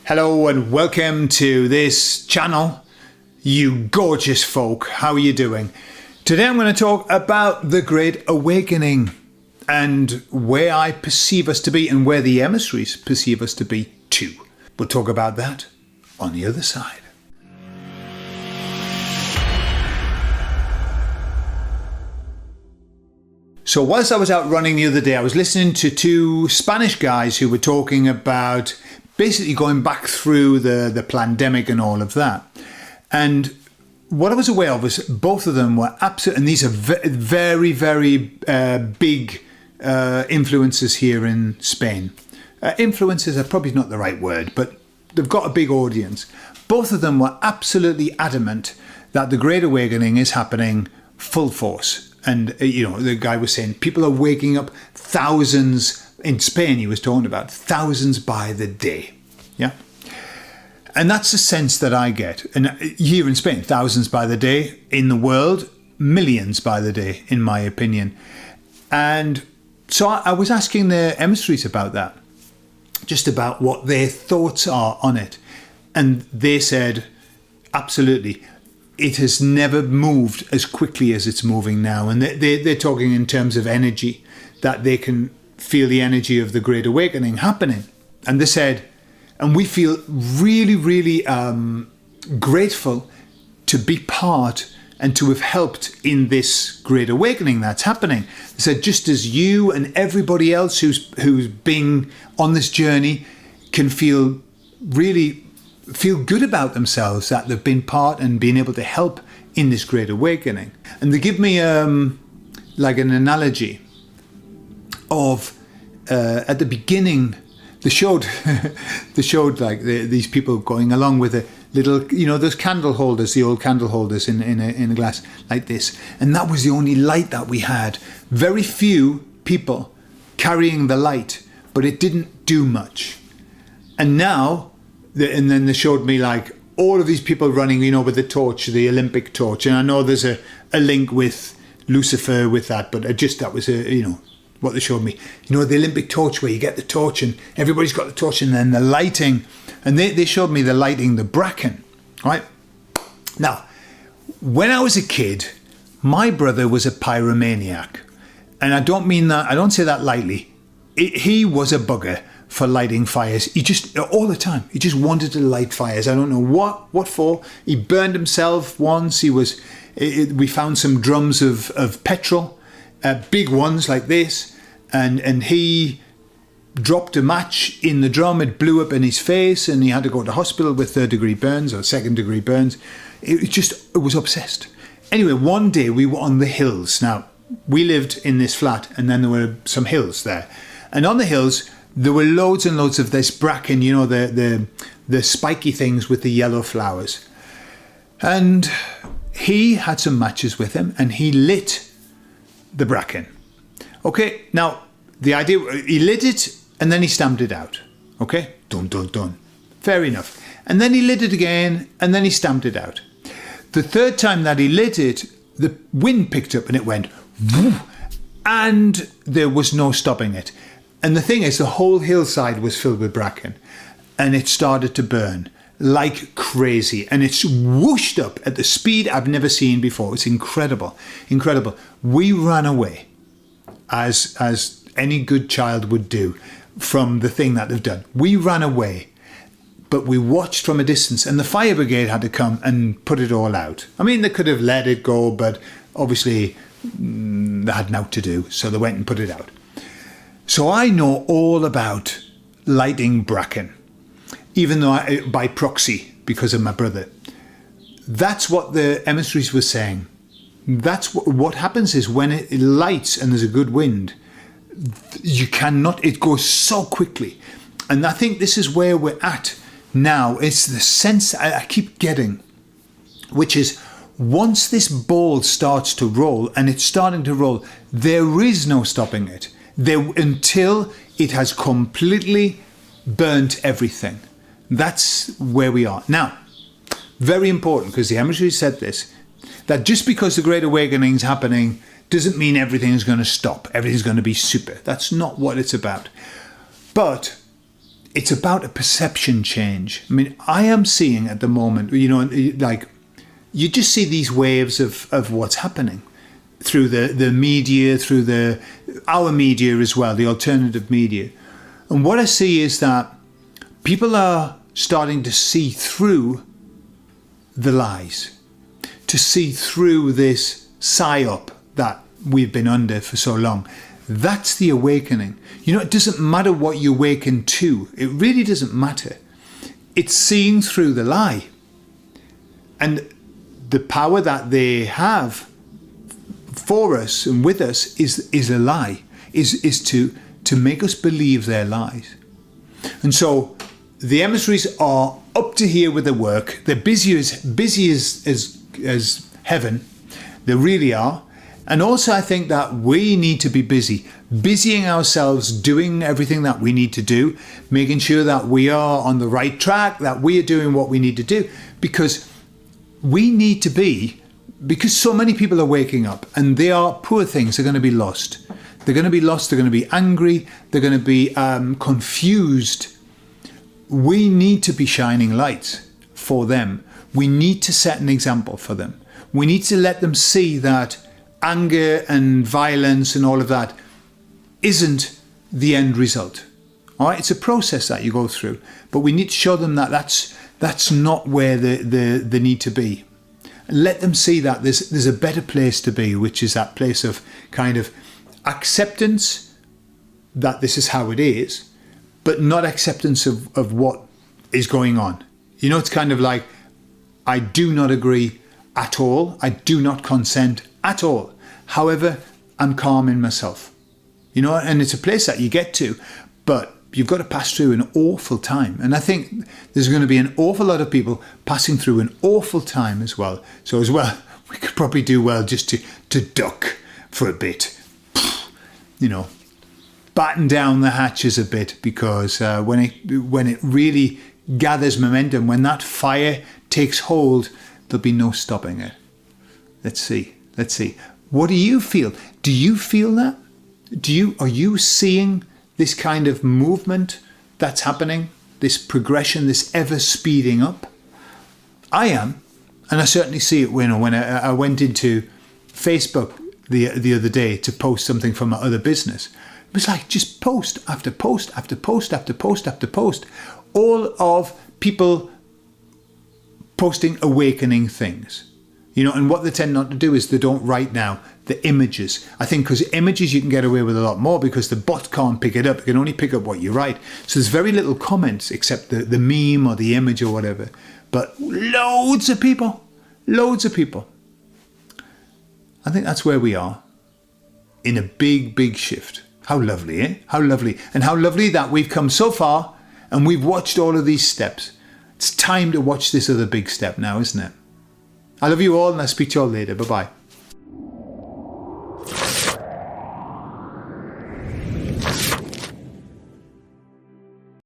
Hello and welcome to this channel, you gorgeous folk. How are you doing? Today I'm going to talk about the Great Awakening and where I perceive us to be and where the emissaries perceive us to be too. We'll talk about that on the other side. So whilst I was out running the other day, I was listening to two Spanish guys who were talking about basically going back through the pandemic and all of that. And what I was aware of was both of them were absolute, and these are very, very big influencers here in Spain. Influencers are probably not the right word, but they've got a big audience. Both of them were absolutely adamant that the Great Awakening is happening full force. And, the guy was saying people are waking up thousands in Spain. He was talking about thousands by the day. Yeah. And that's the sense that I get. And here in Spain, thousands by the day. In the world, millions by the day, in my opinion. And so I was asking the emissaries about that, just about what their thoughts are on it. And they said, absolutely. It has never moved as quickly as it's moving now. And they're talking in terms of energy, that they can feel the energy of the Great Awakening happening. And they said, and we feel really, really grateful to be part and to have helped in this Great Awakening that's happening. They said, just as you and everybody else who's been on this journey can feel good about themselves, that they've been part and been able to help in this Great Awakening. And they give me like an analogy of at the beginning they showed like these people going along with a little, those candle holders, the old candle holders in a glass like this, and that was the only light that we had. Very few people carrying the light, but it didn't do much. And now and then they showed me like all of these people running, with the torch, the Olympic torch. And I know there's a link with Lucifer with that, but that was what they showed me. The Olympic torch where you get the torch and everybody's got the torch and then the lighting. And they showed me the lighting, the bracken, right? Now, when I was a kid, my brother was a pyromaniac. And I don't say that lightly. He was a bugger for lighting fires. He just, all the time, he just wanted to light fires. I don't know what for. He burned himself once. We found some drums of petrol, big ones like this, and he dropped a match in the drum. It blew up in his face, and he had to go to hospital with third-degree burns or second-degree burns. It was obsessed. Anyway, one day we were on the hills. Now, we lived in this flat, and then there were some hills there. And on the hills, there were loads and loads of this bracken, the spiky things with the yellow flowers. And he had some matches with him and he lit the bracken. Okay, now the idea, he lit it and then he stamped it out. Okay, dun, dun, dun. Fair enough. And then he lit it again and then he stamped it out. The third time that he lit it, the wind picked up and it went whoo, and there was no stopping it. And the thing is, the whole hillside was filled with bracken and it started to burn like crazy. And it's whooshed up at the speed I've never seen before. It's incredible, incredible. We ran away, as any good child would do, from the thing that they've done. We ran away, but we watched from a distance and the fire brigade had to come and put it all out. I mean, they could have let it go, but obviously they had naught to do. So they went and put it out. So I know all about lighting bracken, even though by proxy, because of my brother. That's what the emissaries were saying. That's what happens is when it lights and there's a good wind, it goes so quickly. And I think this is where we're at now. It's the sense I keep getting, which is once this ball starts to roll, and it's starting to roll, there is no stopping it. Until it has completely burnt everything. That's where we are. Now, very important, because the emissaries said this, that just because the Great Awakening is happening doesn't mean everything is going to stop. Everything's going to be super. That's not what it's about. But it's about a perception change. I mean, I am seeing at the moment, like you just see these waves of what's happening through the media, through our media as well, the alternative media. And what I see is that people are starting to see through the lies, to see through this psyop that we've been under for so long. That's the awakening. It doesn't matter what you awaken to. It really doesn't matter. It's seeing through the lie. And the power that they have for us and with us is a lie, is to make us believe their lies. And so the emissaries are up to here with their work. They're busy as heaven. They really are. And also I think that we need to be busying ourselves, doing everything that we need to do, making sure that we are on the right track, that we are doing what we need to do, because we need to be, because so many people are waking up and they are, poor things, are going to be lost. They're going to be lost, they're going to be angry, they're going to be confused. We need to be shining lights for them. We need to set an example for them. We need to let them see that anger and violence and all of that isn't the end result. All right, it's a process that you go through, but we need to show them that that's not where they need to be. Let them see that there's a better place to be, which is that place of kind of acceptance that this is how it is, but not acceptance of what is going on. It's kind of like, I do not agree at all. I do not consent at all. However, I'm calm in myself. And it's a place that you get to, but you've got to pass through an awful time. And I think there's going to be an awful lot of people passing through an awful time as well. So as well, we could probably do well just to duck for a bit. Batten down the hatches a bit, because when it really gathers momentum, when that fire takes hold, there'll be no stopping it. Let's see. What do you feel? Do you feel that? Are you seeing this kind of movement that's happening? This progression, this ever speeding up? I am, and I certainly see it when I went into Facebook the other day to post something from my other business. It was like just post after post after post after post after post, all of people posting awakening things. And what they tend not to do is they don't write now the images. I think because images you can get away with a lot more, because the bot can't pick it up. It can only pick up what you write. So there's very little comments except the meme or the image or whatever. But loads of people. I think that's where we are, in a big, big shift. How lovely, eh? How lovely. And how lovely that we've come so far and we've watched all of these steps. It's time to watch this other big step now, isn't it? I love you all, and I'll speak to you all later. Bye-bye.